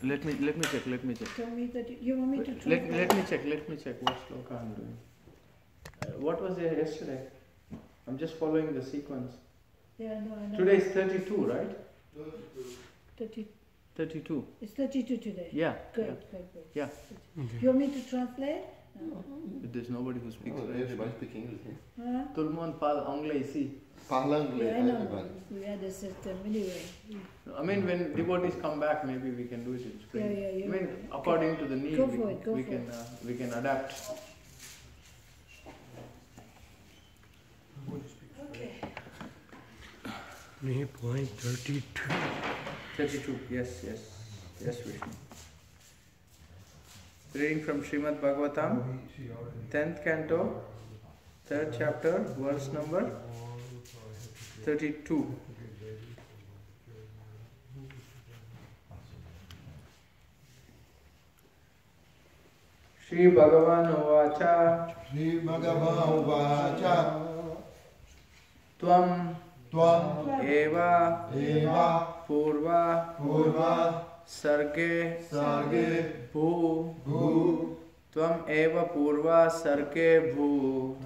Let me check. Tell me that you want me to translate. Let me check what shloka I'm doing. What was there yesterday? I'm just following the sequence. Yeah, no, I know. Today is 32, right? 32. It's 32 today. Yeah. Good. Yeah. Okay. You want me to translate? No. There's nobody who speaks French. Everybody speaks English. Tout le monde parle anglais ici. Parle anglais. Yeah, I know. We had a system anyway. I mean, when devotees come back, maybe we can do it in spring. Yeah. I mean, according to the need, we can adapt. Okay. Point 32. 32, yes, Vishnu. Reading from Srimad Bhagavatam, 10th canto, 3rd chapter, verse number 32. Shri Bhagavan Uvacha Tvam Eva Purva Sarge Bhu Tvam Eva Purva Sarge Bhu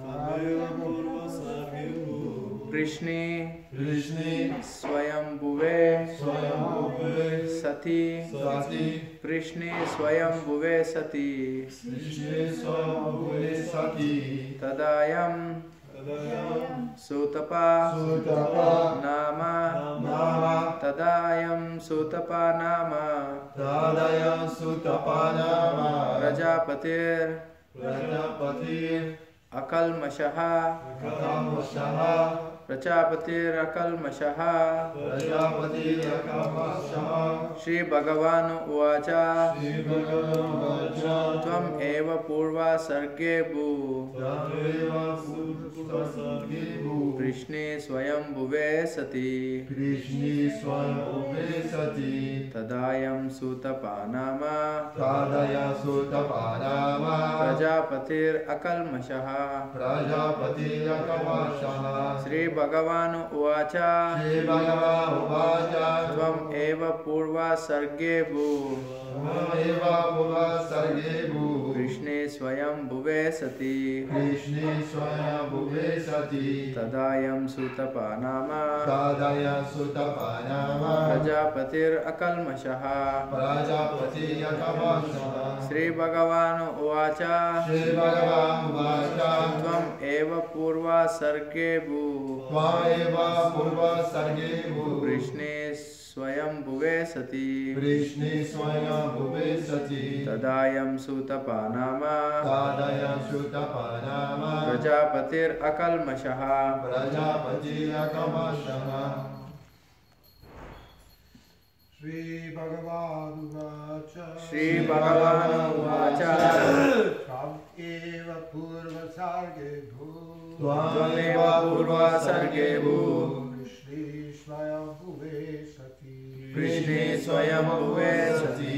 Krishni Swayambhuve Sati Krishni Swayambhuve Sati Tadayam Sutapa Nama Tadayam Sutapa Nama Prajapatir Akalmashaha Prajapatir Akalmashaha Shri Bhagavan Uvacha Tvam Eva Purva Sarge Bhu Krishni Swayambhuve Sati Tadayam Sutapa Nama Prajapatir Akalmashaha Shri Bhagavan Uvacha Tvam Eva Purva Sarge Bhu Krishni Swayambhuve Sati Tadayam Sutapa Nama Prajapatir Akalmashaha Shri Bhagavan Uvacha Tvam Eva Purva Sarge Bhu Krishni Swayambhuve Sati Tadayam Sutapa Nama Prajapatir Akalmashaha Shri Bhagavan Uvacha Tvam Eva Purva Sarge Bhu Purva Sarge Bhu Krishni Swayambhuve Sati Swayambhuve Sati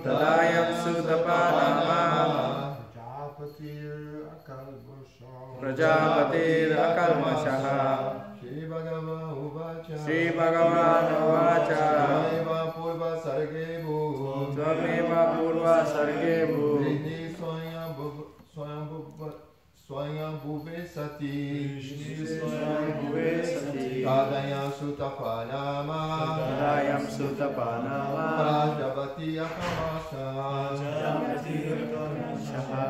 Tadayam Sutapa Nama Prajapatir Akalmashaha Shri Bhagavan Uvacha Tvameva Purva Sarge Bhu Swayambhuve Sati Tadayam Sutapa Nama Prajapati Akalmashaha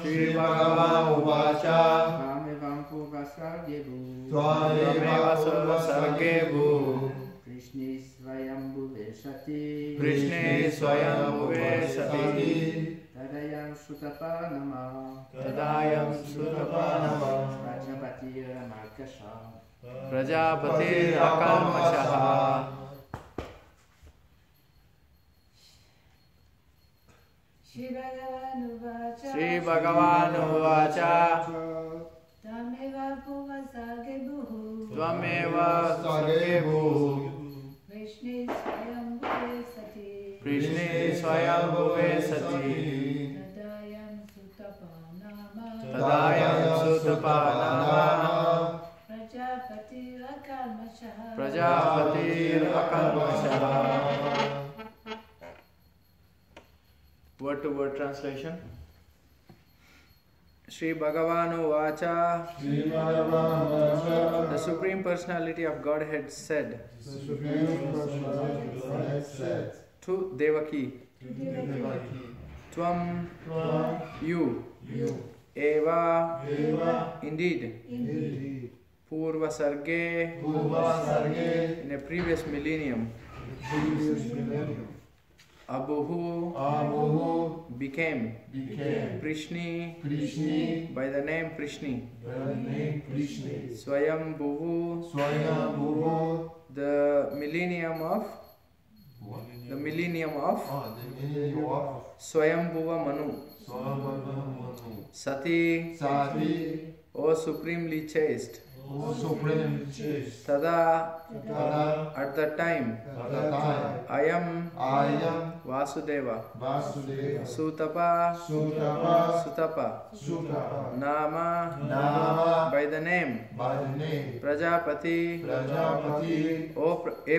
Shri Bhagavan Uvacha Tvamevam Purva Sarge Bhu Krishni Swayambhuve Sati Tadayam Sutapa Nama Prajapatir Akalmashaha Shri Bhagavan Uvacha Tvameva Purva Sarge Bhu Krishni Swayambhuve Sati Tadayam Sutapa Nama Prajapatir-akalmashah. Word to word translation. Sri Bhagavanu Vacha. The Supreme Personality of Godhead said to Devaki, Tvam, you, Eva, indeed, Purva Sarge, in a previous millennium, Abuhu, became Prishni, by the name Prishni. Swayambhuvu, the millennium of Swayambhuva Manu. Sati, O supremely chaste. Tada, at that time, Ayam, Vasudeva, Sutapa, Nama, by the name, Prajapati, a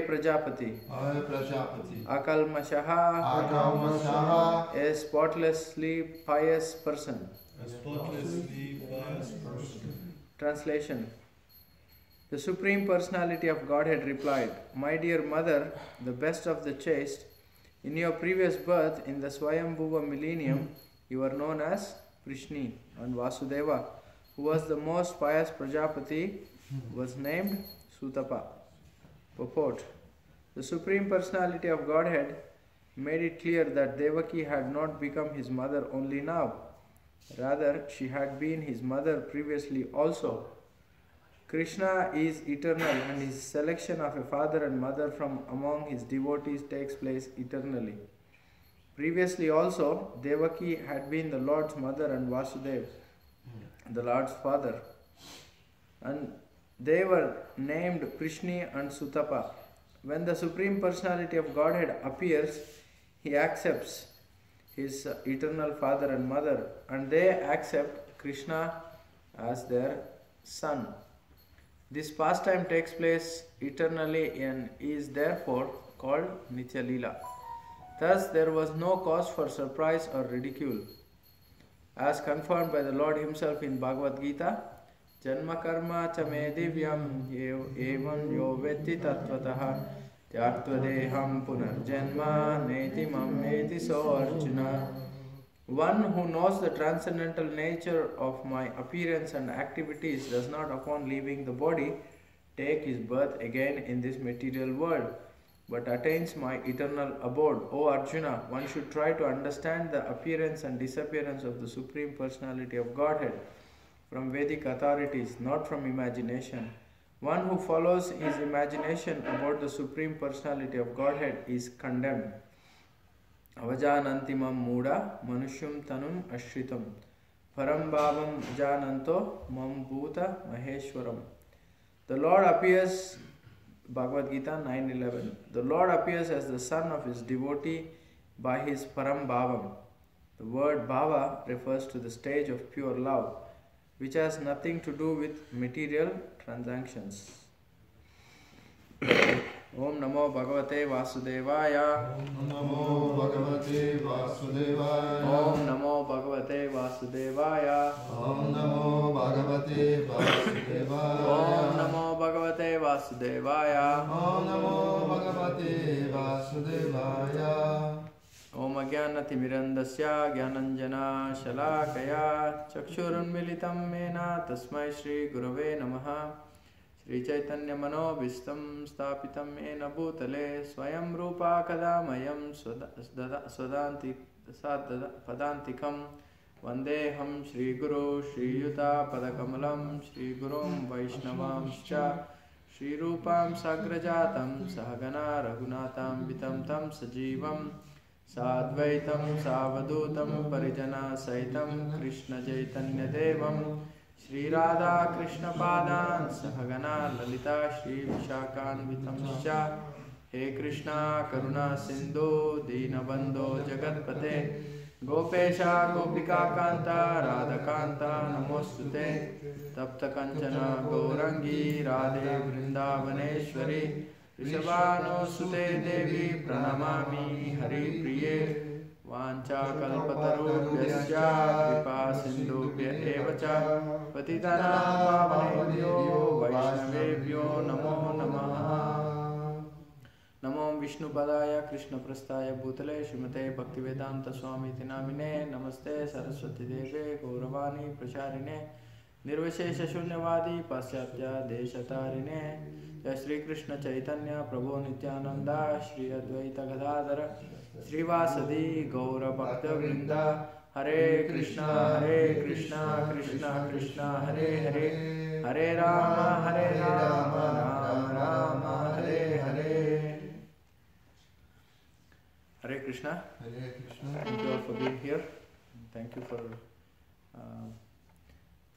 Prajapati, Akalmashaha, a spotlessly pious person. Translation. The Supreme Personality of Godhead replied, My dear mother, the best of the chaste, in your previous birth in the Swayambhuva millennium, you were known as Prishni, and Vasudeva, who was the most pious Prajapati, was named Sutapa. Purport. The Supreme Personality of Godhead made it clear that Devaki had not become his mother only now. Rather, she had been his mother previously also. Krishna is eternal, and his selection of a father and mother from among his devotees takes place eternally. Previously also, Devaki had been the Lord's mother and Vasudeva, the Lord's father. And they were named Prishni and Sutapa. When the Supreme Personality of Godhead appears, he accepts his eternal father and mother, and they accept Krishna as their son. This pastime takes place eternally and is therefore called Nitya Leela. Thus, there was no cause for surprise or ridicule. As confirmed by the Lord himself in Bhagavad Gita, Janma karma cha me divyam evam yo vetti tattvataha tyaktvadeham punarjanma neti mammeti so Arjuna. One who knows the transcendental nature of my appearance and activities does not, upon leaving the body, take his birth again in this material world, but attains my eternal abode. O Arjuna, one should try to understand the appearance and disappearance of the Supreme Personality of Godhead from Vedic authorities, not from imagination. One who follows his imagination about the Supreme Personality of Godhead is condemned. Avajanantimam muda manushum tanum ashritam param bhavam jananto mam bhuta maheshwaram. The Lord appears, Bhagavad Gita 9:11. The Lord appears as the son of his devotee by his param bhavam. The word bhava refers to the stage of pure love, which has nothing to do with material transactions. Om Namo Bhagavate Vasudevaya. Om Namo Bhagavate Vasudevaya. Om Namo Bhagavate Vasudevaya. Om Namo Bhagavate Vasudevaya. Om Namo Bhagavate Vasudevaya. Om Namo Bhagavate Vasudevaya. Om Ajnanatirmirandasya Jnananjana Shalakaya Chakshurunmilitam Mena Tasmai Shri Gurave Namaha. Shri Chaitanya Manobhistam Stapitam Ena Bhutale Swayam Rupa Kadamayam Swadanti Padantikam Vandeham Shri Guru Shri Yuta Padakamalam Shri Gurum Vaishnavamscha Shri Rupam Sagrajatam Sahagana Raghunatam Vitam Tam Sajivam Sadvaitam Savadutam Parijana Saitam Krishna Chaitanya Devam Shri Radha Krishna Padan Sahagana Lalita Shri Vishakan Vitamscha He Krishna Karuna Sindhu Dinabandho Jagatpate Gopesha Gopika Kanta Radha Kanta Namostute Tapta Kanchana Gaurangi Radhe Vrindavaneshwari Rishabhano Sute Devi Pranamami Hari Priye Vancha Kalpatarubhyasya Kripa Sindhubhya Evacha Patitanam Pavanebhyo Vaishnavebhyo Namo Namaha Namo Vishnu Padaya Krishna Prasthaya Bhutale Srimate Bhaktivedanta Swami Tinamine Namaste Saraswati Deve Gauravani Pracharine Nirvishesha Shunyavadi Pasyatya Deshatarine Jai Shri Krishna Chaitanya Prabhu Nityananda Shri Advaita Gadadhara Srivasadi Gaura Bhakta Vrinda Hare Krishna Krishna Krishna Hare Hare Hare Rama Rama Rama Hare Hare Hare Krishna. Hare Krishna. Thank you all for being here. Thank you for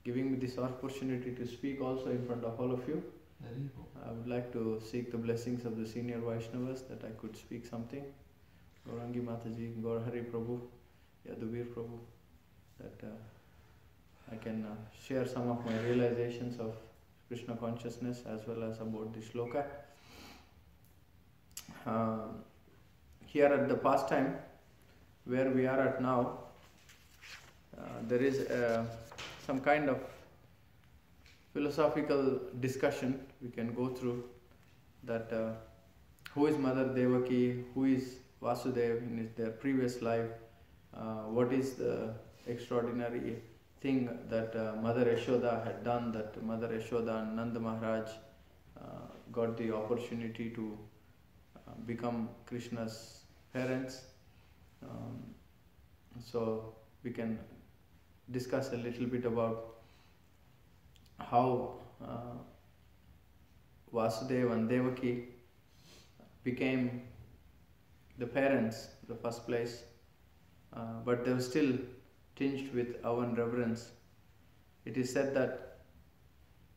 giving me this opportunity to speak also in front of all of you. I would like to seek the blessings of the senior Vaishnavas that I could speak something. Gaurangi Mataji, Gaurahari Prabhu, Yaduvir Prabhu, that I can share some of my realizations of Krishna consciousness as well as about the shloka. Here at the pastime where we are at now, there is some kind of philosophical discussion we can go through, that who is Mother Devaki, who is Vasudeva in their previous life, what is the extraordinary thing that Mother Yashoda had done, that Mother Yashoda and Nanda Maharaj got the opportunity to become Krishna's parents. So we can discuss a little bit about how Vasudeva and Devaki became the parents in the first place, but they were still tinged with awe and reverence. It is said that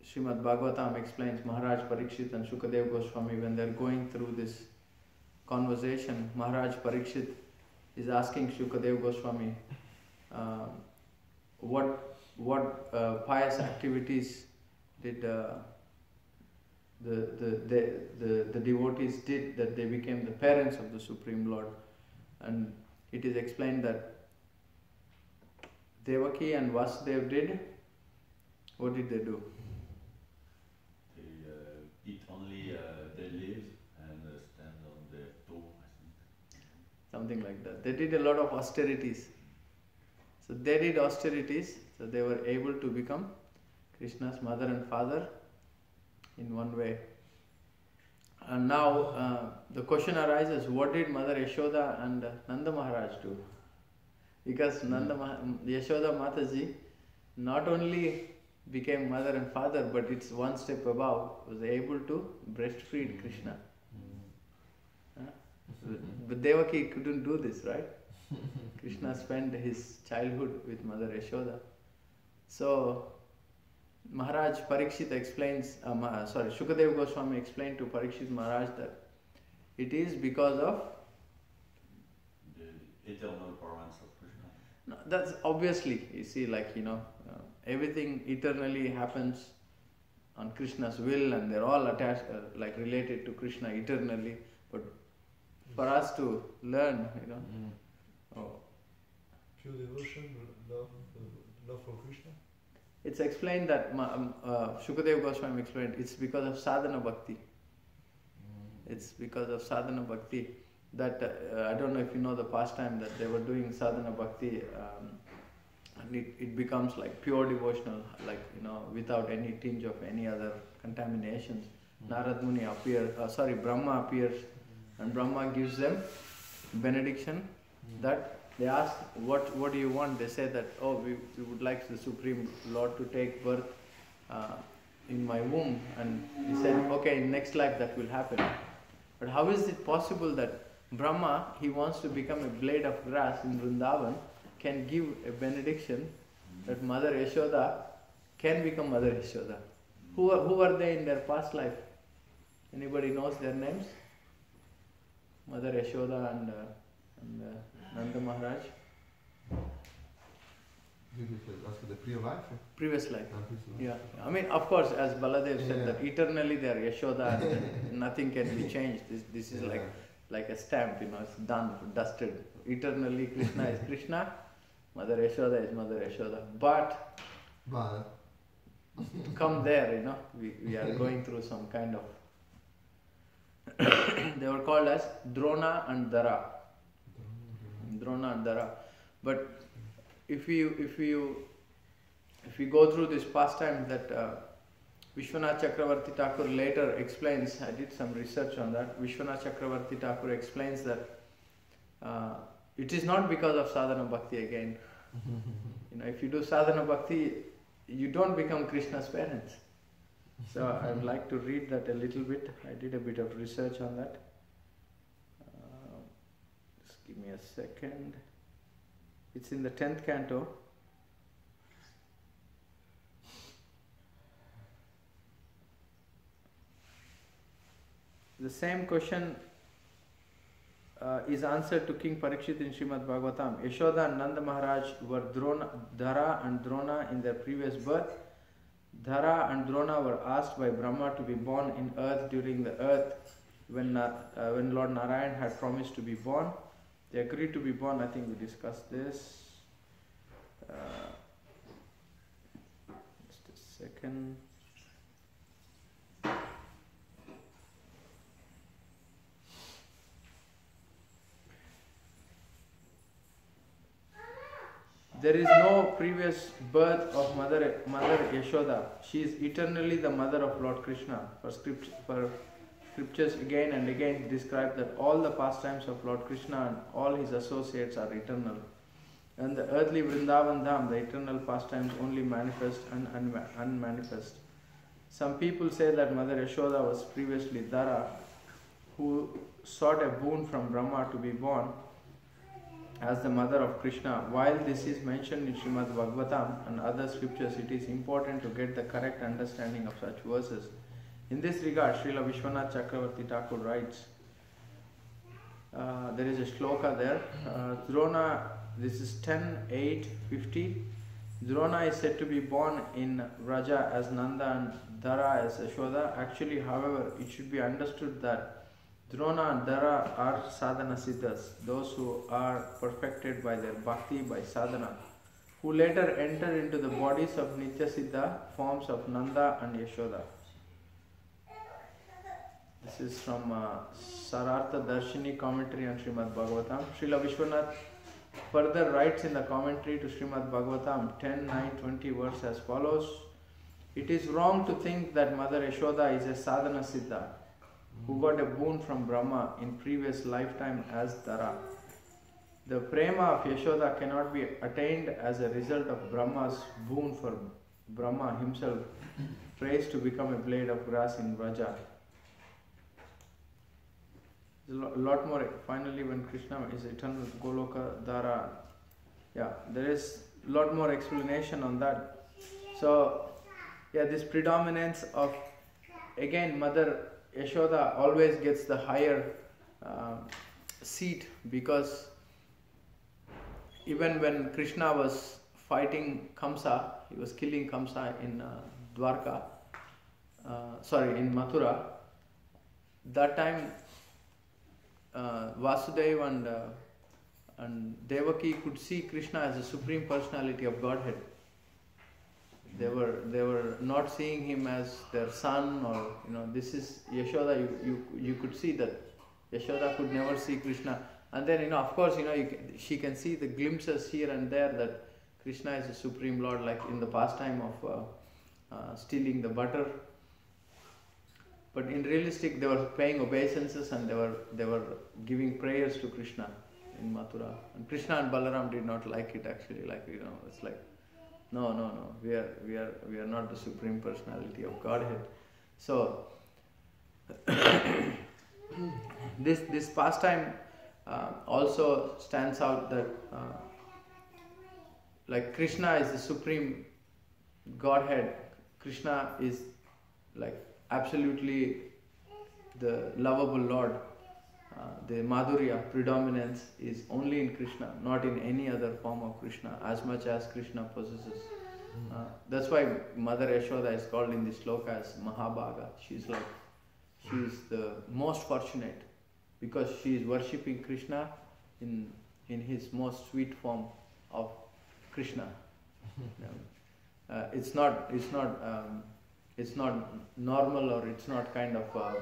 Srimad Bhagavatam explains Maharaj Parikshit and Shukadeva Goswami, when they are going through this conversation, Maharaj Parikshit is asking Shukadeva Goswami what pious activities did the devotees did that they became the parents of the Supreme Lord. And it is explained that Devaki and Vasudeva did, what did they do? They eat only their leaves and stand on their toe, I think. Something like that. They did a lot of austerities. So they did austerities, so they were able to become Krishna's mother and father in one way. And now the question arises, what did Mother Yashoda and Nanda Maharaj do? Because Yashoda Mataji not only became mother and father, but it's one step above, was able to breastfeed Krishna. But Devaki couldn't do this, right? Krishna spent his childhood with Mother Yashoda. So Maharaj Parikshit explains, Shukadeva Goswami explained to Parikshit Maharaj that it is because of The eternal parents of Krishna. no, that's obviously, you see, like, everything eternally happens on Krishna's will, and they're all attached, like related to Krishna eternally. But for us to learn, Pure devotion, love for Krishna. it's explained that Shukadeva Goswami explained it's because of sadhana bhakti. It's because of sadhana bhakti that I don't know if you know the pastime that they were doing sadhana bhakti, and it becomes like pure devotional, like without any tinge of any other contaminations. Narad Muni Brahma appears, and Brahma gives them benediction. That they ask, what do you want? They say that, we would like the Supreme Lord to take birth in my womb. And he said, okay, in next life that will happen. But how is it possible that Brahma, he wants to become a blade of grass in Vrindavan, can give a benediction that Mother Yashoda can become Mother Yashoda? Who are they in their past life? Anybody knows their names? Mother Yashoda and Nanda Maharaj. That's for the previous life. previous life. Previous life. Yeah, I mean, of course, as Baladev said, Yeah. that eternally they are Yashoda, and nothing can be changed. This is Yeah. like a stamp, it's done, dusted. Eternally, Krishna is Krishna, Mother Yashoda is Mother Yashoda. But to come there, we are going through some kind of. They were called as Drona and Dara. Drona and Dara. But if we go through this pastime that Vishwanath Chakravarti Thakur later explains, I did some research on that. Vishwanath Chakravarti Thakur explains that it is not because of sadhana bhakti again. If you do sadhana bhakti, you don't become Krishna's parents. So I would like to read that a little bit. I did a bit of research on that. Just give me a second. It's in the 10th canto. The same question is answered to King Parikshit in Srimad Bhagavatam. Yashoda and Nanda Maharaj were Dhara and Drona in their previous birth. Dhara and Drona were asked by Brahma to be born in earth during the earth when Lord Narayan had promised to be born. They agreed to be born. I think we discussed this. Just a second. There is no previous birth of Mother Yashoda. She is eternally the mother of Lord Krishna. For scriptures again and again describe that all the pastimes of Lord Krishna and all his associates are eternal. And the earthly Vrindavan Dham, the eternal pastimes only manifest and unmanifest. Some people say that Mother Yashoda was previously Dara, who sought a boon from Brahma to be born as the mother of Krishna. While this is mentioned in Srimad Bhagavatam and other scriptures, it is important to get the correct understanding of such verses. In this regard, Srila Vishwanath Chakravarti Thakur writes, there is a shloka there. Drona, this is 10.8.50. Drona is said to be born in Vraja as Nanda and Dara as Yashoda. Actually, however, it should be understood that Drona and Dara are sadhana siddhas, those who are perfected by their bhakti, by sadhana, who later enter into the bodies of Nitya Siddha, forms of Nanda and Yashoda. This is from Sarartha Darshini commentary on Srimad Bhagavatam. Srila Vishwanath further writes in the commentary to Srimad Bhagavatam 10.9.20 verse as follows. It is wrong to think that Mother Yashoda is a sadhana siddha who got a boon from Brahma in previous lifetime as Dara. The prema of Yashoda cannot be attained as a result of Brahma's boon, for Brahma himself prays to become a blade of grass in Vraja. There's a lot more. Finally, when Krishna is eternal, Goloka, Dara, there is a lot more explanation on that. So, this predominance of, again, Mother Yashoda always gets the higher seat, because even when Krishna was fighting Kamsa, he was killing Kamsa in in Mathura. That time Vasudeva and Devaki could see Krishna as a supreme personality of Godhead. They were not seeing him as their son, or this is Yashoda. You could see that Yashoda could never see Krishna, and then of course she can see the glimpses here and there that Krishna is the supreme Lord, like in the pastime of stealing the butter. But in realistic, they were paying obeisances and they were giving prayers to Krishna in Mathura, and Krishna and Balaram did not like it actually. It's like. No. We are not the supreme personality of Godhead. So this pastime also stands out that like Krishna is the supreme Godhead. Krishna is like absolutely the lovable Lord. the Madhurya predominance is only in Krishna, not in any other form of Krishna, as much as Krishna possesses. That's why Mother Yashoda is called in this sloka as Mahabhaga. She's the most fortunate because she is worshipping Krishna in his most sweet form of Krishna. It's not normal, or it's not kind of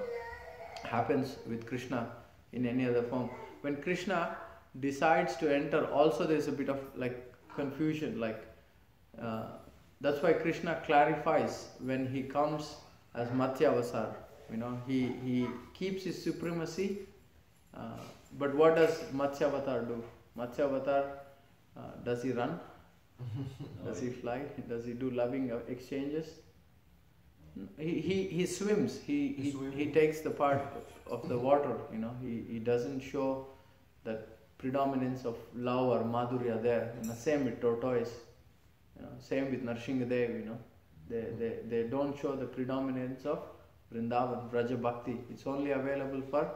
happens with Krishna in any other form. When Krishna decides to enter, also there's a bit of like confusion. That's why Krishna clarifies when he comes as Matsya-avasar. He keeps his supremacy. But what does Matsya-avatar do? Matsya-avatar, does he run? Does he fly? Does he do loving exchanges? He swims. He takes the part of the water. He doesn't show that predominance of love or madhurya there. Same with tortoise. Same with Narsinghadev. They don't show the predominance of Vrindavan, Vraja Bhakti. It's only available for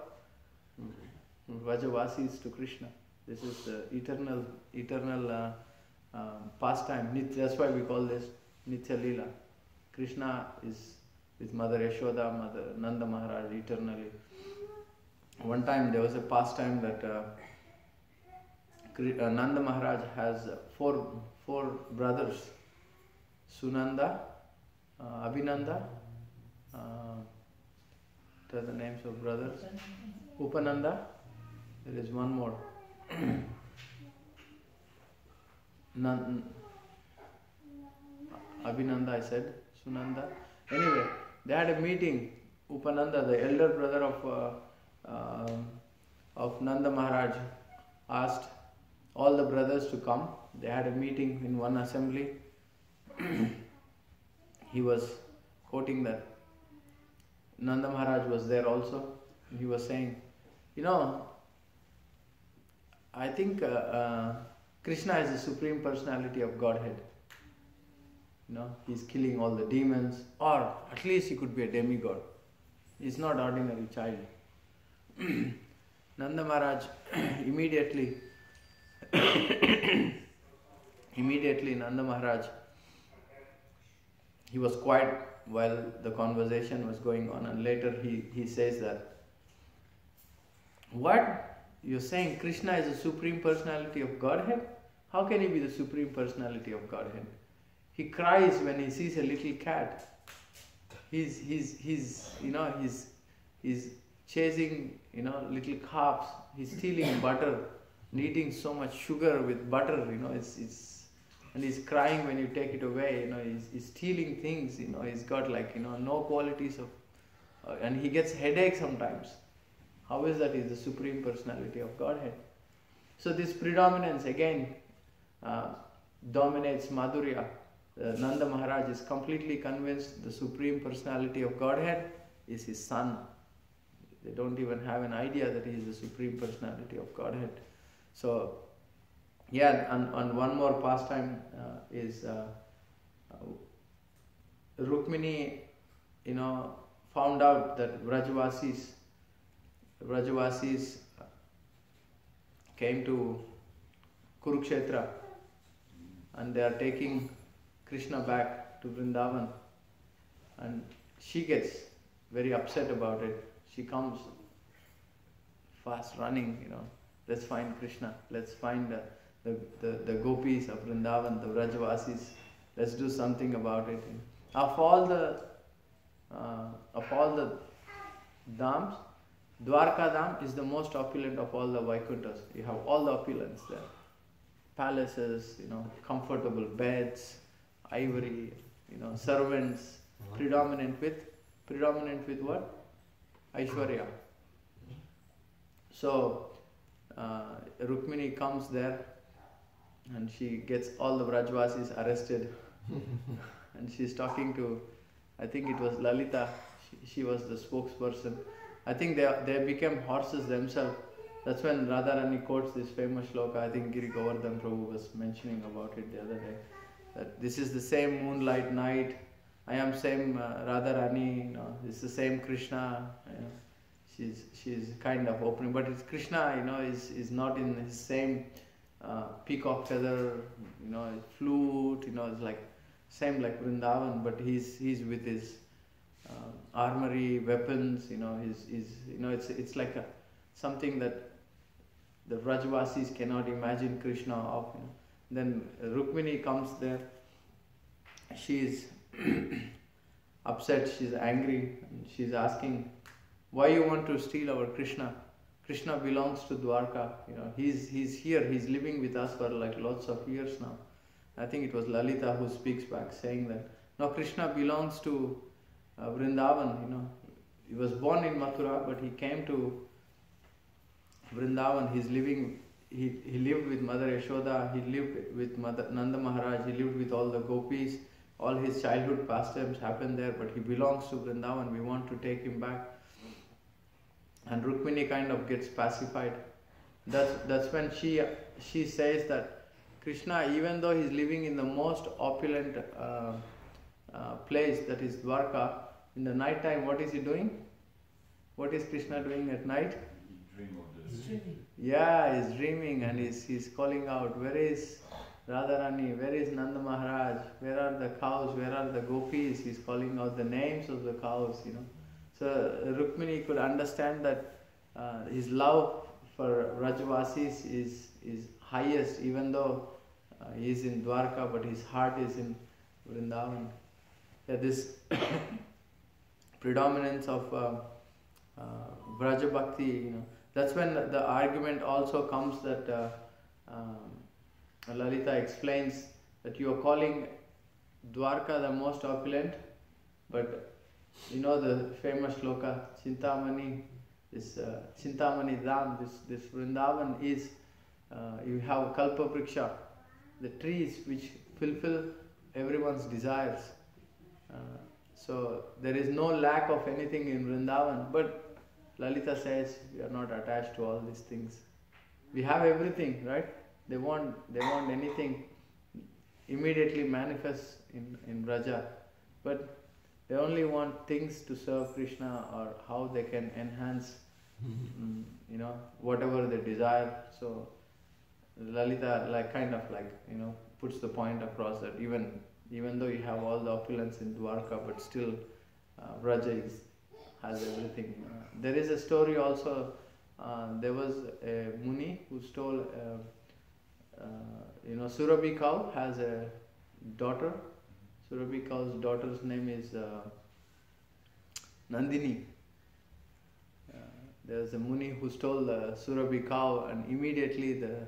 Vrajavasis to Krishna. This is the eternal pastime. That's why we call this Nitya Leela. Krishna is with Mother Yashoda, Mother Nanda Maharaj eternally. One time there was a pastime that Nanda Maharaj has four brothers, Sunanda, Abhinanda, what are the names of brothers? Upananda. There is one more. Abhinanda, I said. Sunanda. Anyway, they had a meeting. Upananda, the elder brother of Nanda Maharaj, asked all the brothers to come. They had a meeting in one assembly. He was quoting that. Nanda Maharaj was there also. He was saying, I think Krishna is the Supreme Personality of Godhead. He's killing all the demons, or at least he could be a demigod. He's not ordinary child. Nanda Maharaj immediately Nanda Maharaj, he was quiet while the conversation was going on, and later he says that, what? You're saying Krishna is the Supreme Personality of Godhead? How can he be the Supreme Personality of Godhead? He cries when he sees a little cat. He's chasing, little calves. He's stealing butter, and eating so much sugar with butter, and he's crying when you take it away, he's stealing things, he's got no qualities of, and he gets headache sometimes. How is that? He's the Supreme Personality of Godhead. So this predominance again dominates Madhurya. Nanda Maharaj is completely convinced the Supreme Personality of Godhead is his son. They don't even have an idea that he is the Supreme Personality of Godhead. So, and one more pastime is Rukmini, found out that Vrajavasis came to Kurukshetra and they are taking Krishna back to Vrindavan, and she gets very upset about it. She comes fast running, let's find Krishna, let's find the gopis of Vrindavan, the Vrajavasis, let's do something about it. Of all the dhams, Dwarka Dham is the most opulent of all the Vaikunthas. You have all the opulence there. Palaces, comfortable beds, ivory, servants, predominant with what? Aishwarya. So, Rukmini comes there and she gets all the Vrajavasis arrested and she's talking to, I think it was Lalita, she was the spokesperson. I think they became horses themselves. That's when Radharani quotes this famous shloka. I think Giri Govardhan Prabhu was mentioning about it the other day. That this is the same moonlight night. I am same Radharani. It's the same Krishna. she's kind of opening, but it's Krishna, is not in his same peacock feather, flute, it's like same like Vrindavan, but he's with his armory, weapons, it's like something that the Vrajvasis cannot imagine Krishna of. Then Rukmini comes there, she is upset, she's angry, and she's asking, why you want to steal our Krishna? Krishna belongs to Dwarka, he's here, he's living with us for like lots of years now. I think it was Lalita who speaks back saying that, no, Krishna belongs to Vrindavan, he was born in Mathura, but he came to Vrindavan, he's living, he lived with Mother Yashoda, he lived with Mother Nanda Maharaj, he lived with all the gopis, all his childhood pastimes happened there, but he belongs to Vrindavan, we want to take him back. And Rukmini kind of gets pacified. That's when she says that Krishna, even though he's living in the most opulent place, that is Dwarka, in the night time, what is he doing? What is Krishna doing at night? Dream of the It's dreaming. Yeah, he's dreaming and he's calling out, where is Radharani, where is Nanda Maharaj, where are the cows, where are the gopis? He's calling out the names of the cows, So Rukmini could understand that his love for Rajvasis is highest, even though he is in Dwarka, but his heart is in Vrindavan. This predominance of Vraja Bhakti, that's when the argument also comes that Lalita explains that you are calling Dwarka the most opulent, but the famous shloka, Chintamani, this Chintamani Dham, this Vrindavan is, you have Kalpa Vriksha, the trees which fulfill everyone's desires. So there is no lack of anything in Vrindavan, but Lalita says we are not attached to all these things. We have everything, right? They want anything immediately manifest in Vraja, but they only want things to serve Krishna or how they can enhance, whatever they desire. So Lalita puts the point across that even though you have all the opulence in Dwarka, but still Vraja has everything. There is a story also. There was a Muni who stole. Surabhi cow has a daughter. Surabhi cow's daughter's name is Nandini. There was a Muni who stole the Surabhi cow, and immediately the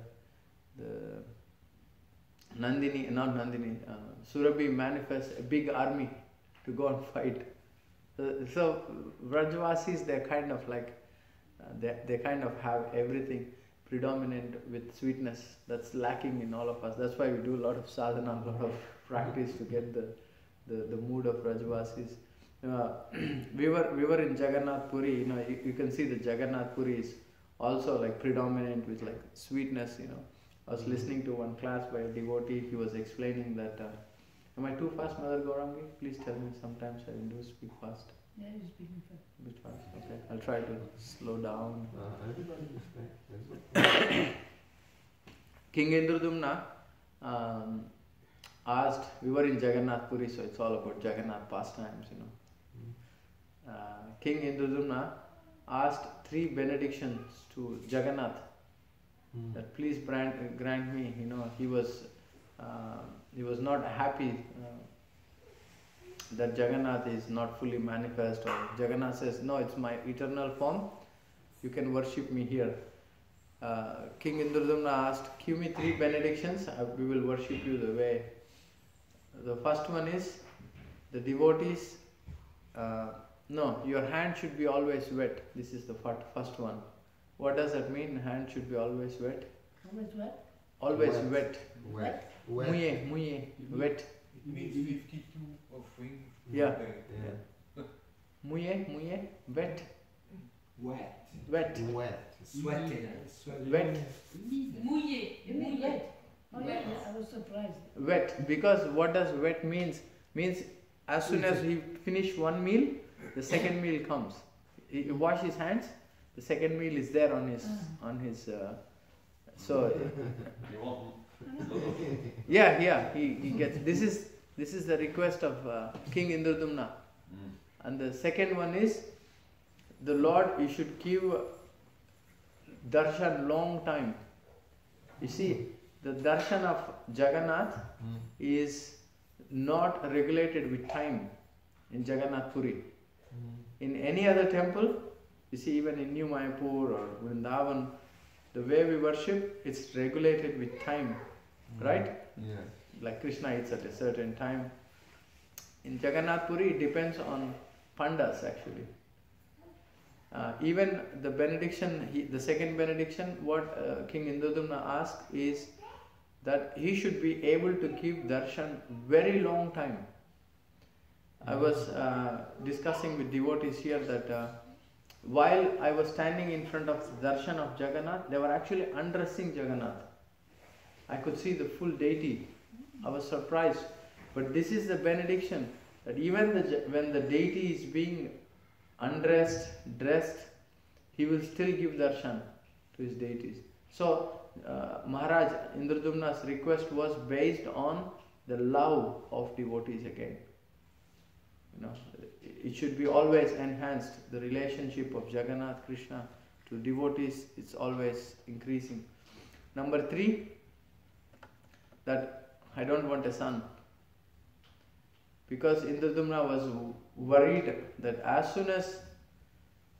Surabhi manifests a big army to go and fight. So Vrajvasis, they're kind of like, they kind of have everything predominant with sweetness that's lacking in all of us. That's why we do a lot of sadhana, a lot of practice to get the mood of Vrajvasis. We were in Jagannath Puri. You can see the Jagannath Puri is also like predominant with like sweetness. I was listening to one class by a devotee. He was explaining that. Am I too fast, Mother Gaurangi? Please tell me. Sometimes I do speak fast. Yeah, you're speaking fast. A bit fast. Okay, I'll try to slow down. Everybody respect. King Indradumna asked. We were in Jagannath Puri, so it's all about Jagannath pastimes. King Indradumna asked 3 benedictions to Jagannath. That please grant me. He was not happy that Jagannath is not fully manifest, or Jagannath says, no, it's my eternal form, you can worship me here. King Indradumna asked, give me 3 benedictions, we will worship you the way. The first one is, the devotees, no, your hand should be always wet. This is the first one. What does that mean, hand should be always wet? Always what? Always wet. Wet. Muye, wet. It means 52 of wing. Yeah. Yeah. Muye, wet. Wet. Wet. Wet. Sweating. Wet. Mouillé. You mean wet? Oh yeah, I was surprised. Wet. Because what does wet means? Means as soon as he finish one meal, the second meal comes. he wash his hands, the second meal is there on his so You want yeah, he gets this is the request of King Indradumna. And the second one is, the Lord, you should give darshan long time. You see, the darshan of Jagannath is not regulated with time in Jagannath Puri. In any other temple, you see, even in New Mayapur or Vrindavan, the way we worship, it's regulated with time, right? Yes. Like Krishna eats at a certain time. In Jagannath Puri, it depends on pandas actually. Even the benediction, the second benediction, what King Indradumna asked is that he should be able to give darshan very long time. I was discussing with devotees here that while I was standing in front of the darshan of Jagannath, they were actually undressing Jagannath. I could see the full deity. I was surprised. But this is the benediction, that even when the deity is being undressed, dressed, he will still give darshan to his deities. So Maharaj Indradumna's request was based on the love of devotees again. You know, it should be always enhanced. The relationship of Jagannath Krishna to devotees, it's always increasing. Number 3, that I don't want a son. Because Indradumna was worried that as soon as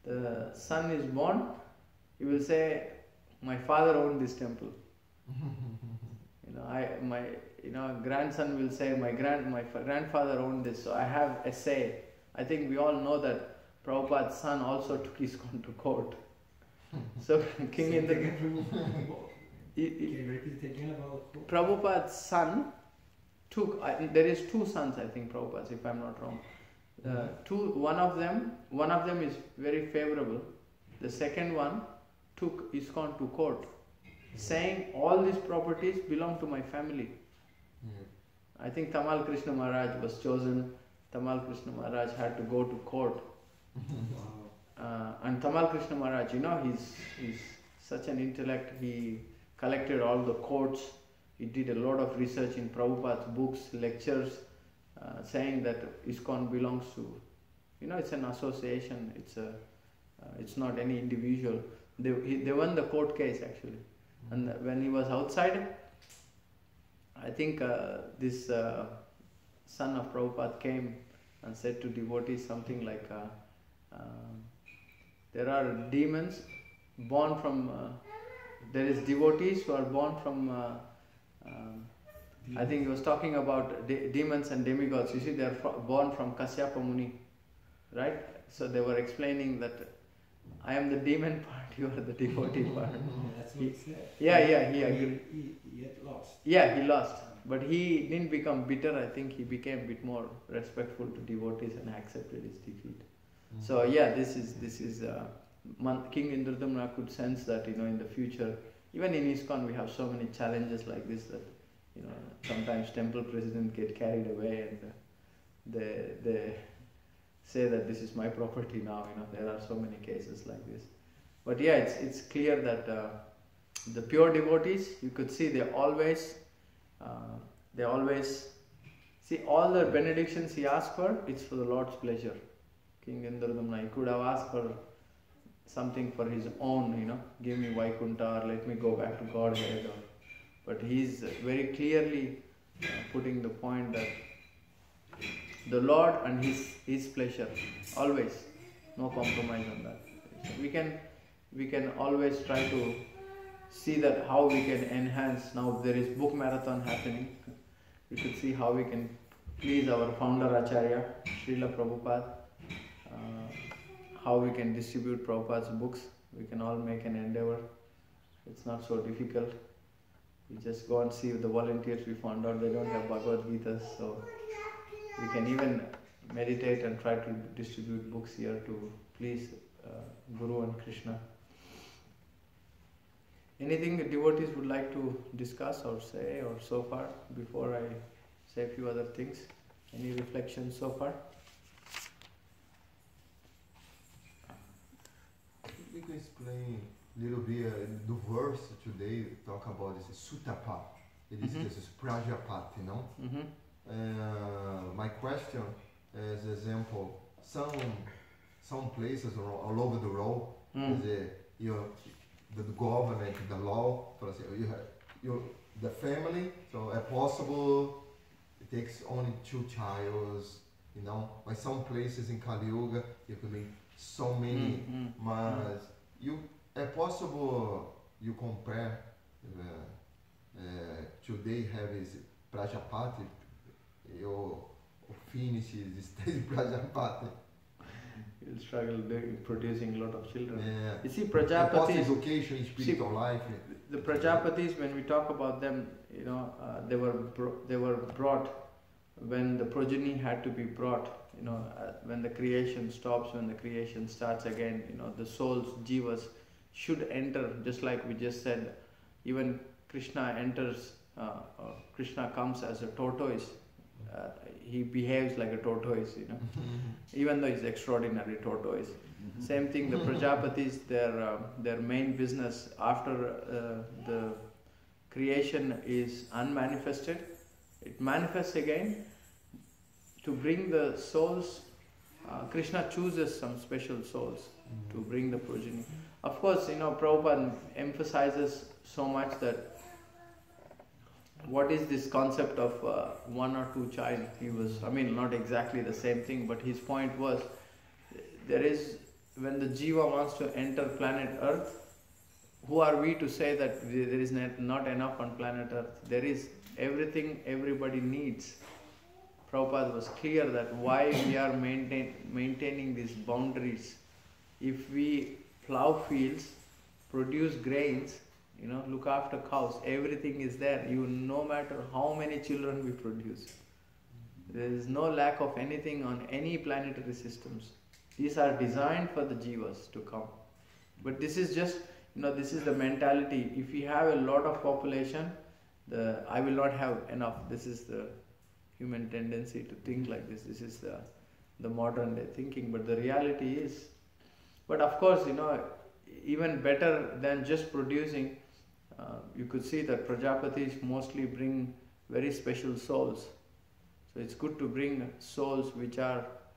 the son is born, he will say, my father owned this temple. My grandson will say, my grandfather owned this, so I have a say. I think we all know that Prabhupada's son also took his to court. So King Indra, Can you repeat it again about Prabhupada's son took. There is 2 sons, I think, Prabhupada's, if I'm not wrong. One of them is very favorable. The second one took ISKCON to court, saying all these properties belong to my family. I think Tamal Krishna Maharaj was chosen. Tamal Krishna Maharaj had to go to court. And Tamal Krishna Maharaj, he's such an intellect. He collected all the courts. He did a lot of research in Prabhupada's books, lectures, saying that ISKCON belongs to, it's an association. It's not any individual. They won the court case actually. And when he was outside, I think this son of Prabhupada came and said to devotees something like, there are demons born from, there is devotees who are born from, I think he was talking about demons and demigods. You see, they are born from Kasyapa Muni, right? So they were explaining that I am the demon part, you are the devotee part. That's what he said. Yeah, he agreed. He had lost. Yeah, he lost. But he didn't become bitter. I think he became a bit more respectful to devotees and accepted his defeat. So yeah, this is King Indradumna could sense that, in the future, even in ISKCON we have so many challenges like this that, sometimes temple presidents get carried away and they say that this is my property now. There are so many cases like this. But yeah, it's clear that the pure devotees, you could see they always see all the benedictions he asked for, it's for the Lord's pleasure. King Indradumna, he could have asked for something for his own, give me Vaikuntha or let me go back to Godhead. But he's very clearly putting the point that the Lord and his pleasure, always, no compromise on that. So we can always try to see that how we can enhance. Now there is book marathon happening. We could see how we can please our founder Acharya, Srila Prabhupada, how we can distribute Prabhupada's books. We can all make an endeavor. It's not so difficult. We just go and see the volunteers. We found out they don't have Bhagavad Gita, so we can even meditate and try to distribute books here to please Guru and Krishna. Anything the devotees would like to discuss or say or so far before I say a few other things? Any reflections so far? explain a little bit the verse today talk about this Sutapa. It is this Prajapati, you know? My question as example, some places all over the world, the government, the law, for example, you have the family, so if possible, it takes only 2 childs, you know. But some places in Kali Yuga, you can make so many, mas if possible, you compare, today have is Prajapati, you finish this stage Prajapati. You'll struggle producing a lot of children. Yeah. You see, Prajapatis, education, spiritual life. The Prajapatis, when we talk about them, you know, they were brought when the progeny had to be brought. You know, when the creation stops, when the creation starts again. You know, the souls, jivas, should enter. Just like we just said, even Krishna enters. Krishna comes as a tortoise. He behaves like a tortoise, you know, even though he's extraordinary tortoise. Same thing, the Prajapatis, their main business after the creation is unmanifested. It manifests again to bring the souls. Krishna chooses some special souls to bring the progeny. Of course, you know, Prabhupada emphasizes so much that what is this concept of 1 or 2 child? He was, I mean, not exactly the same thing, but his point was, there is, when the jiva wants to enter planet Earth, who are we to say that there is not enough on planet Earth? There is everything everybody needs. Prabhupada was clear that why we are maintaining these boundaries. If we plow fields, produce grains, you know, look after cows, everything is there. No matter how many children we produce, there is no lack of anything on any planetary systems. These are designed for the jivas to come. But this is just, you know, this is the mentality. If we have a lot of population, I will not have enough. This is the human tendency to think like this. This is the modern day thinking. But the reality is, but of course, you know, even better than just producing, you could see that Prajapatis mostly bring very special souls. So it's good to bring souls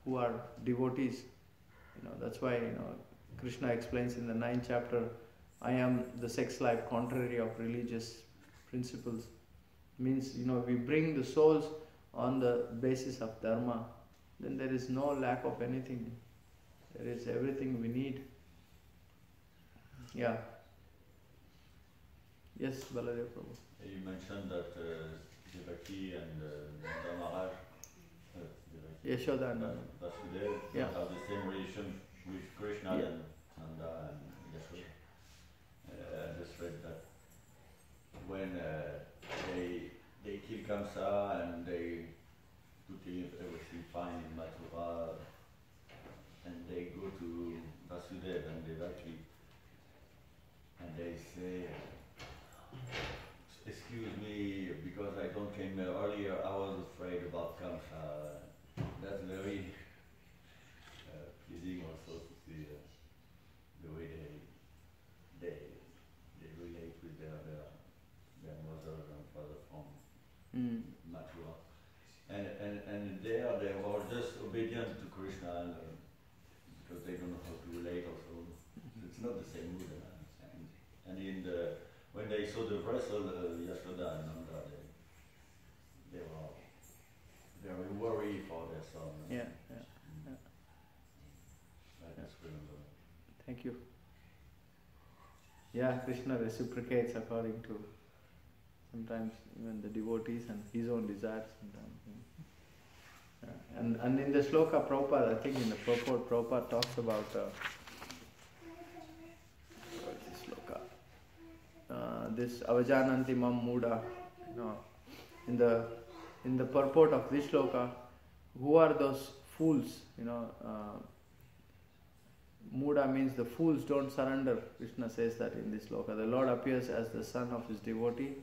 who are devotees. You know, that's why, you know, Krishna explains in the 9th chapter, I am the sex life contrary of religious principles. Means, you know, we bring the souls on the basis of dharma, then there is no lack of anything. There is everything we need. Yeah. Yes, Baladev Prabhu. You mentioned that Devaki and Nanda Maharaj, Yashoda and Vasudeva have the same relation with Krishna and Nanda and Yashoda. I just read that when they kill Kamsa and they put everything fine in Mathura, and they go to Vasudeva and Devaki, and they say, excuse me, because I don't came earlier, I was afraid about Kamsa. That's very pleasing also to see the way they relate with their mother and father from Mathura. And there they were just obedient to Krishna because they don't know how to relate also. It's not the same mood. And when they saw the vessel, Yashoda and Nanda, they were very worried for their son. Yeah. I just remember. Thank you. Yeah, Krishna reciprocates according to sometimes even the devotees and his own desires sometimes. Yeah. And in the sloka Prabhupada, I think in the purport Prabhupada talks about this avajananti mam muda, you know, in the purport of this shloka, who are those fools, you know, muda means the fools don't surrender. Krishna says that in this shloka. The Lord appears as the son of his devotee.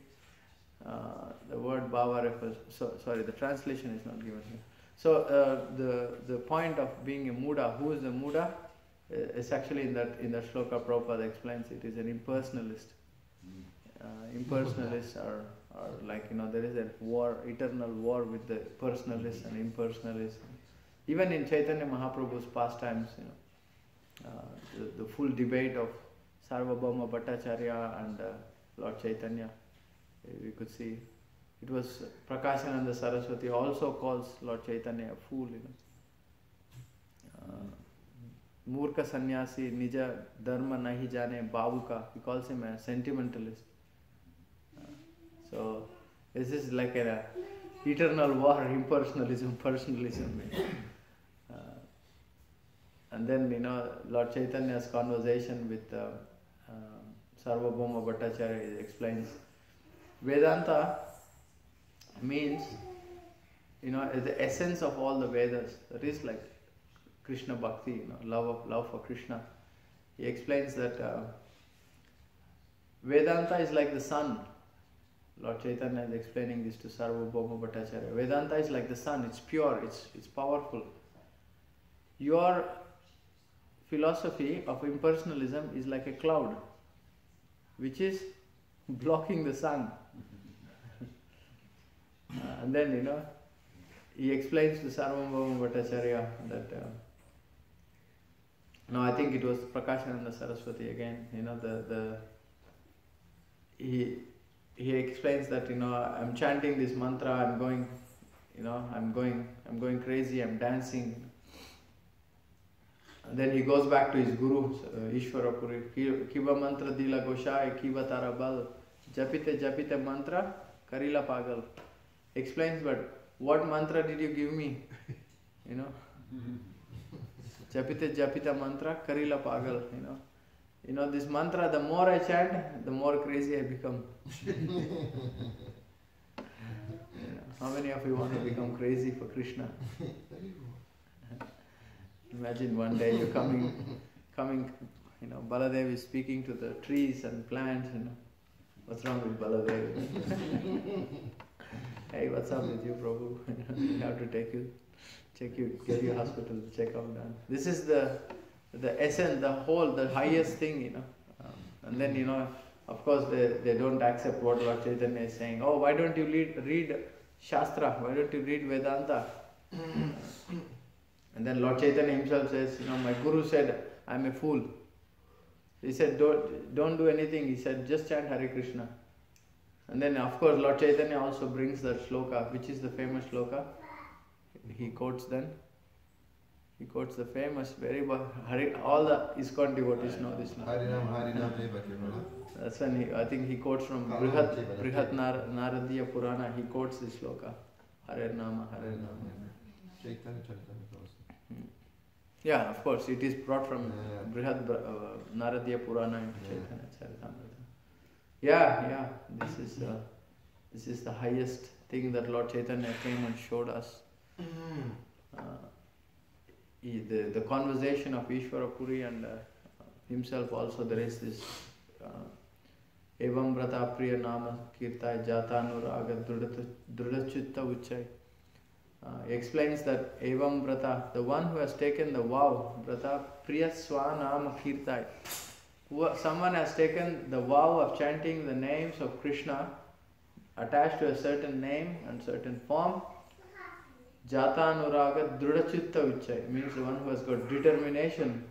The word bhava refers, sorry, the translation is not given here. So the point of being a muda, who is the muda? It's actually in that shloka Prabhupada explains it is an impersonalist. Impersonalists are like, there is a war, eternal war with the personalists and impersonalists. Even in Chaitanya Mahaprabhu's pastimes, the full debate of Sarvabhauma Bhattacharya and Lord Chaitanya, we could see. It was Prakashananda Saraswati also calls Lord Chaitanya a fool. Murka sannyasi nija dharma nahi jane babuka. He calls him a sentimentalist. So this is like an eternal war, impersonalism, personalism. And then Lord Chaitanya's conversation with Sarvabhauma Bhattacharya explains Vedanta means the essence of all the Vedas. That is like Krishna Bhakti, love for Krishna. He explains that Vedanta is like the sun. Lord Chaitanya is explaining this to Sarvabhauma Bhattacharya. Vedanta is like the sun, it's pure, it's powerful. Your philosophy of impersonalism is like a cloud, which is blocking the sun. And then, he explains to Sarvabhauma Bhattacharya that, I think it was Prakashananda Saraswati again, he explains that, I'm chanting this mantra, I'm going crazy, I'm dancing. And then he goes back to his guru, Ishvara Puri, Kiva mantra dila goshai, Kiva tarabal, japite mantra, karila pagal. Explains, but what mantra did you give me? Japita mantra, karila pagal, this mantra, the more I chant, the more crazy I become. How many of you want to become crazy for Krishna? Imagine one day you're coming, Baladev is speaking to the trees and plants, what's wrong with Baladev? Hey, what's up with you, Prabhu? We have to get you hospital, check out done. This is the essence, the highest thing, And then, of course, they don't accept what Lord Chaitanya is saying. Oh, why don't you read Shastra? Why don't you read Vedanta? And then Lord Chaitanya himself says, my guru said, I'm a fool. He said, don't do anything. He said, just chant Hare Krishna. And then, of course, Lord Chaitanya also brings that shloka, which is the famous shloka. He quotes then. He quotes the famous, all the ISKCON devotees know this now. That's when I think he quotes from Brihat Naradiya Purana, he quotes this shloka. Hare Nama, Hare Nama. Yeah, of course, it is brought from Brihat Naradiya Purana into Chaitanya Charitamrita. Yeah, this is the highest thing that Lord Chaitanya came and showed us. The conversation of Ishvara Puri and himself also, there is this Evam Vrata Priya Nama Kirtai Jatanuraga Drudachitta Uchai. He explains that Evam Vrata, the one who has taken the vow, Vrata Priya Swanama Kirtai. Someone has taken the vow of chanting the names of Krishna attached to a certain name and certain form. Jatanuraga Drudachitta Uchai means the one who has got determination.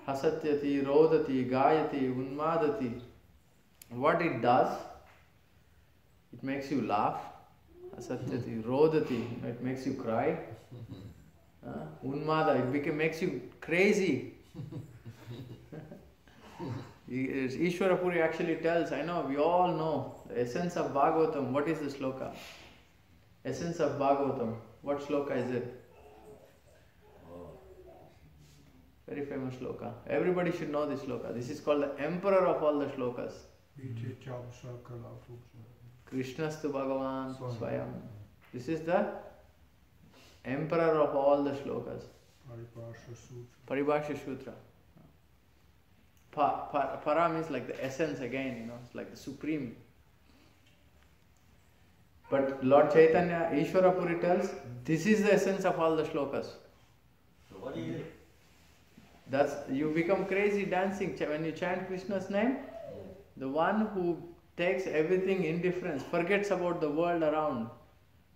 Hasatyati, Rodati, Gayati, Unmadati. What it does, it makes you laugh. Hasatyati, Rodati, it makes you cry. Unmada, it makes you crazy. Ishvara Puri actually tells, I know, we all know the essence of Bhagavatam. What is the sloka? Essence of Bhagavatam. What sloka is it? Very famous sloka. Everybody should know this sloka. This is called the emperor of all the slokas. Krishnastu Bhagavan Swayam. This is the emperor of all the slokas. Paribhasha Sutra. Para means like the essence again, it's like the supreme. But Lord Chaitanya, Ishvara Puri tells, this is the essence of all the shlokas. So what is it? That's, you become crazy dancing when you chant Krishna's name. The one who takes everything indifference, forgets about the world around.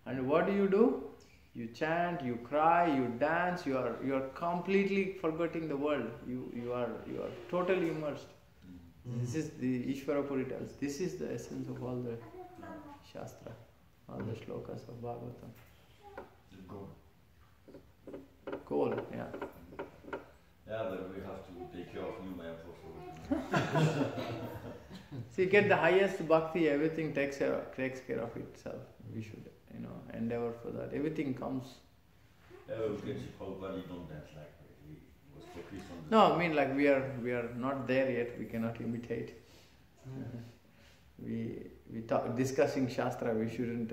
And what do? You chant, you cry, you dance, you are completely forgetting the world. You are totally immersed. This is the Ishvara Puri tells. This is the essence of all the Shastra, all the shlokas of Bhagavatam. Goal, yeah. Yeah, but we have to take care of human also. See, get the highest bhakti, everything takes care of itself. We should, endeavor for that. Everything comes. Prabhupada, don't dance like he was focused on No, I mean like we are not there yet. We cannot imitate. We talk discussing Shastra. We shouldn't.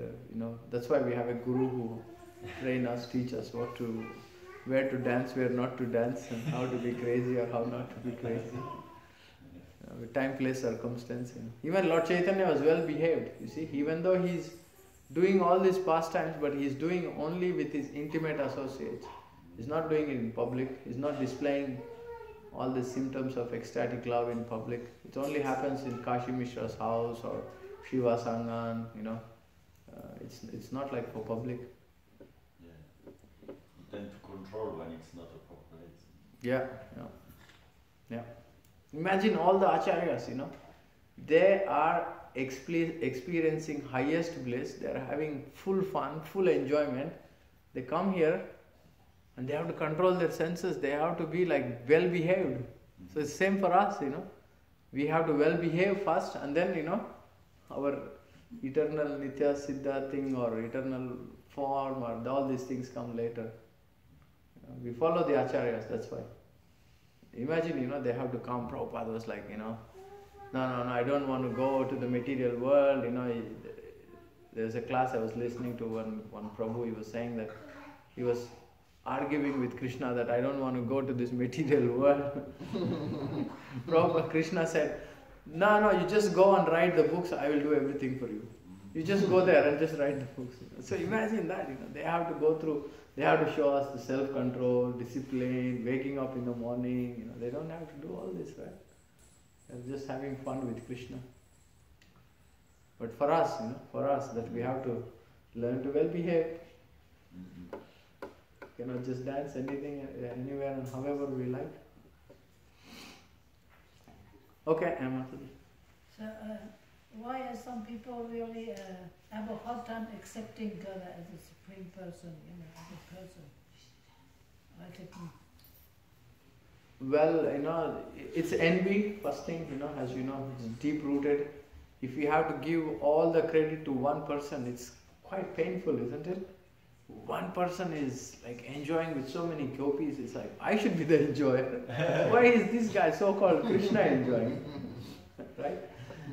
That's why we have a guru who train us, teach us where to dance, where not to dance, and how to be crazy or how not to be crazy. With time, place, circumstance. Even Lord Chaitanya was well behaved. You see, even though he's doing all these pastimes, but he's doing only with his intimate associates. He's not doing it in public. He's not displaying all the symptoms of ecstatic love in public. It only happens in Kashi Mishra's house or Shiva Sangan. It's not like for public. Yeah. You tend to control when it's not appropriate. Yeah. Imagine all the acharyas, they are experiencing highest bliss, they are having full fun, full enjoyment. They come here and they have to control their senses, they have to be like well behaved. So it's same for us, We have to well behave first and then, our eternal Nitya Siddha thing or eternal form or all these things come later. We follow the acharyas, that's why. Imagine, they have to come. Prabhupada was like, no, I don't want to go to the material world. There's a class I was listening to, one Prabhu, he was saying that he was arguing with Krishna that I don't want to go to this material world. Prabhupada, Krishna said, no, you just go and write the books, I will do everything for you. You just go there and just write the books. So imagine that, they have to go through, they have to show us the self-control, discipline, waking up in the morning, they don't have to do all this, right? They're just having fun with Krishna. But for us, that we have to learn to well behave. Cannot just dance anything, anywhere and however we like. Okay, Emma. So, why are some people really have a hard time accepting God as a supreme person, as a person? Well, it's envy, first thing, as you know, it's deep rooted. If you have to give all the credit to one person, it's quite painful, isn't it? One person is like enjoying with so many gopis, it's like, I should be the enjoyer. Why is this guy so-called Krishna enjoying? Right?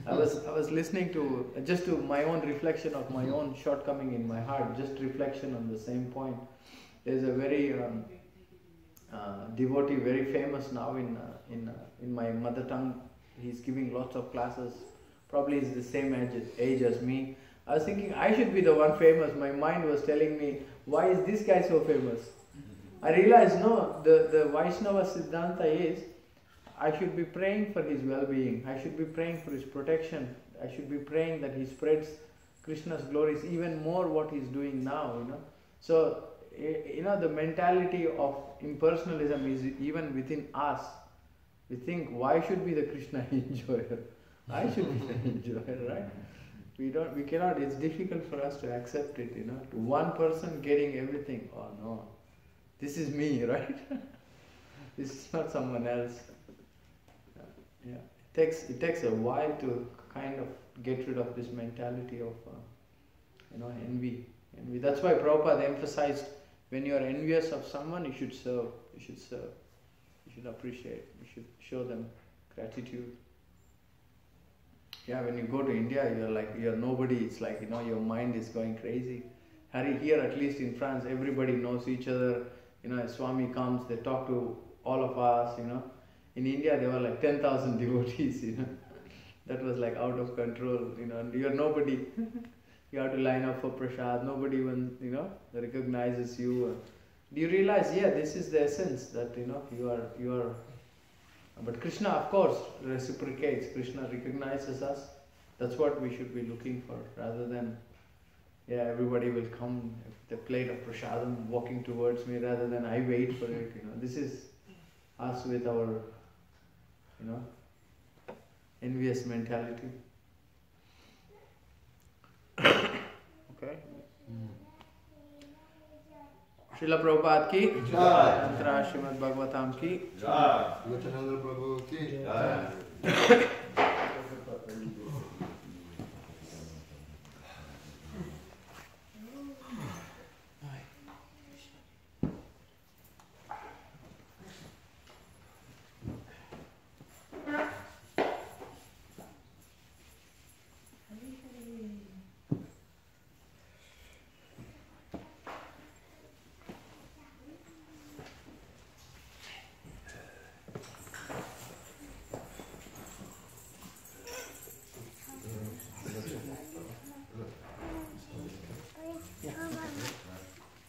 I was listening to my own reflection of my own shortcoming in my heart, just reflection on the same point. There's a very devotee, very famous now in my mother tongue. He's giving lots of classes. Probably he's the same age as me. I was thinking I should be the one famous. My mind was telling me, why is this guy so famous? I realized no, the Vaishnava Siddhanta is, I should be praying for his well-being. I should be praying for his protection. I should be praying that he spreads Krishna's glories even more what he's doing now, So, the mentality of impersonalism is even within us. We think, why should be the Krishna enjoyer? I should be the enjoyer, right? We cannot, it's difficult for us to accept it, To one person getting everything, oh no, this is me, right? This is not someone else. Yeah. It takes a while to kind of get rid of this mentality of, envy. That's why Prabhupada emphasized, when you are envious of someone, you should serve. You should appreciate. You should show them gratitude. Yeah, when you go to India, you're nobody. It's like, your mind is going crazy. Here, at least in France, everybody knows each other. As Swami comes, they talk to all of us, In India, there were like 10,000 devotees, That was like out of control, You're nobody. You have to line up for prasad. Nobody even, recognizes you. Do you realize, yeah, this is the essence that you are. But Krishna, of course, reciprocates. Krishna recognizes us. That's what we should be looking for, rather than, yeah, everybody will come with a plate of prasadam walking towards me, rather than I wait for it. This is us with our, envious mentality. Okay. Srila Prabhupada ki Jai. Antara Srimad Bhagavatam ki Locanananda Prabhu ki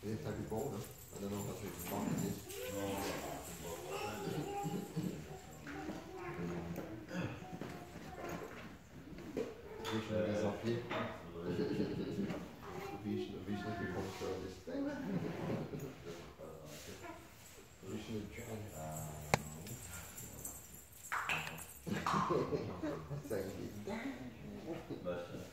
It's like a boulder. I don't know how to mark it is. Vishnu desafio. Vishnu can control this thing. Vishnu trying. Thank you.